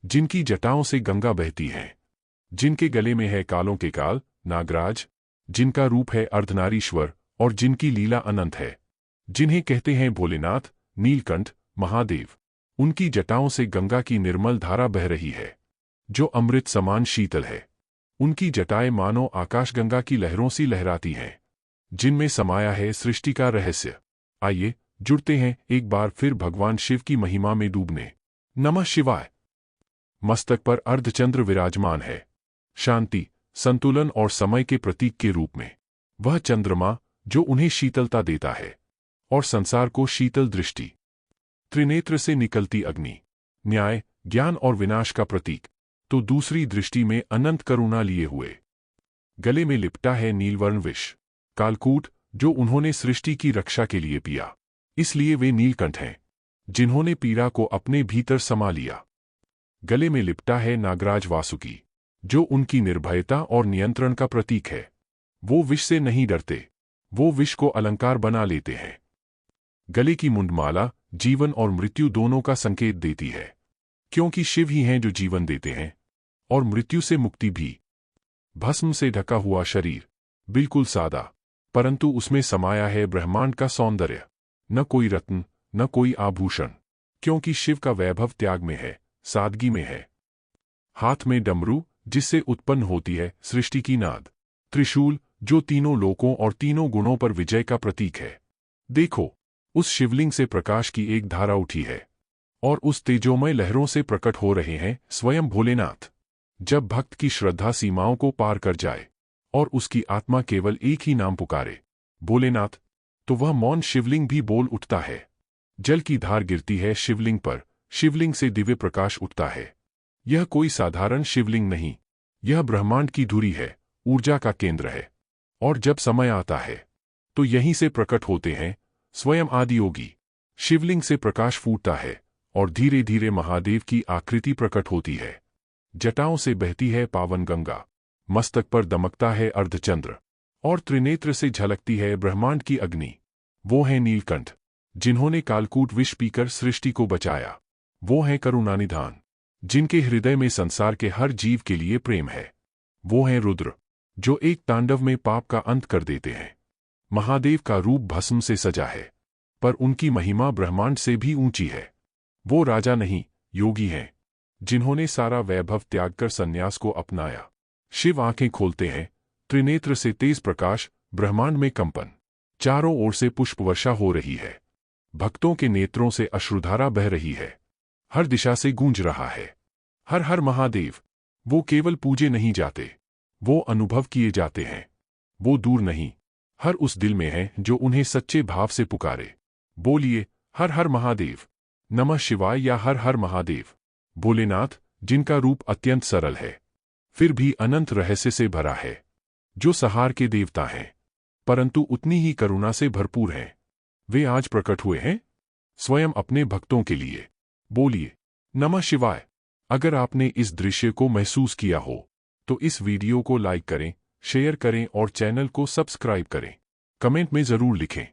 जिनकी जटाओं से गंगा बहती है, जिनके गले में है कालों के काल नागराज, जिनका रूप है अर्धनारीश्वर और जिनकी लीला अनंत है, जिन्हें कहते हैं भोलेनाथ, नीलकंठ, महादेव। उनकी जटाओं से गंगा की निर्मल धारा बह रही है, जो अमृत समान शीतल है। उनकी जटाएं मानो आकाशगंगा की लहरों सी लहराती हैं, जिनमें समाया है सृष्टि का रहस्य। आइए जुड़ते हैं एक बार फिर भगवान शिव की महिमा में डूबने। नमः शिवाय। मस्तक पर अर्धचंद्र विराजमान है, शांति, संतुलन और समय के प्रतीक के रूप में। वह चंद्रमा जो उन्हें शीतलता देता है और संसार को शीतल दृष्टि। त्रिनेत्र से निकलती अग्नि, न्याय, ज्ञान और विनाश का प्रतीक, तो दूसरी दृष्टि में अनंत करुणा लिए हुए। गले में लिपटा है नीलवर्ण विष, कालकूट, जो उन्होंने सृष्टि की रक्षा के लिए पिया, इसलिए वे नीलकंठ हैं, जिन्होंने पीड़ा को अपने भीतर समा लिया। गले में लिपटा है नागराज वासुकी, जो उनकी निर्भयता और नियंत्रण का प्रतीक है। वो विष से नहीं डरते, वो विष को अलंकार बना लेते हैं। गले की मुंडमाला जीवन और मृत्यु दोनों का संकेत देती है, क्योंकि शिव ही हैं जो जीवन देते हैं और मृत्यु से मुक्ति भी। भस्म से ढका हुआ शरीर, बिल्कुल सादा, परंतु उसमें समाया है ब्रह्मांड का सौंदर्य। न कोई रत्न, न कोई आभूषण, क्योंकि शिव का वैभव त्याग में है, सादगी में है। हाथ में डमरू, जिससे उत्पन्न होती है सृष्टि की नाद। त्रिशूल, जो तीनों लोकों और तीनों गुणों पर विजय का प्रतीक है। देखो, उस शिवलिंग से प्रकाश की एक धारा उठी है और उस तेजोमय लहरों से प्रकट हो रहे हैं स्वयं भोलेनाथ। जब भक्त की श्रद्धा सीमाओं को पार कर जाए और उसकी आत्मा केवल एक ही नाम पुकारे, भोलेनाथ, तो वह मौन शिवलिंग भी बोल उठता है। जल की धार गिरती है शिवलिंग पर, शिवलिंग से दिव्य प्रकाश उठता है। यह कोई साधारण शिवलिंग नहीं, यह ब्रह्मांड की धुरी है, ऊर्जा का केंद्र है। और जब समय आता है तो यहीं से प्रकट होते हैं स्वयं आदियोगी। शिवलिंग से प्रकाश फूटता है और धीरे धीरे महादेव की आकृति प्रकट होती है। जटाओं से बहती है पावन गंगा, मस्तक पर दमकता है अर्धचंद्र और त्रिनेत्र से झलकती है ब्रह्मांड की अग्नि। वो हैं नीलकंठ, जिन्होंने कालकूट विष पीकर सृष्टि को बचाया। वो हैं करुणानिधान, जिनके हृदय में संसार के हर जीव के लिए प्रेम है। वो हैं रुद्र, जो एक तांडव में पाप का अंत कर देते हैं। महादेव का रूप भस्म से सजा है, पर उनकी महिमा ब्रह्मांड से भी ऊंची है। वो राजा नहीं, योगी हैं, जिन्होंने सारा वैभव त्याग कर संन्यास को अपनाया। शिव आंखें खोलते हैं, त्रिनेत्र से तेज प्रकाश, ब्रह्मांड में कंपन। चारों ओर से पुष्प वर्षा हो रही है, भक्तों के नेत्रों से अश्रुधारा बह रही है। हर दिशा से गूंज रहा है, हर हर महादेव। वो केवल पूजे नहीं जाते, वो अनुभव किए जाते हैं। वो दूर नहीं, हर उस दिल में है जो उन्हें सच्चे भाव से पुकारे। बोलिए हर हर महादेव, नमः शिवाय या हर हर महादेव। भोलेनाथ, जिनका रूप अत्यंत सरल है, फिर भी अनंत रहस्य से भरा है, जो सहार के देवता हैं, परंतु उतनी ही करुणा से भरपूर हैं। वे आज प्रकट हुए हैं स्वयं अपने भक्तों के लिए। बोलिए नमः शिवाय। अगर आपने इस दृश्य को महसूस किया हो तो इस वीडियो को लाइक करें, शेयर करें और चैनल को सब्सक्राइब करें। कमेंट में जरूर लिखें।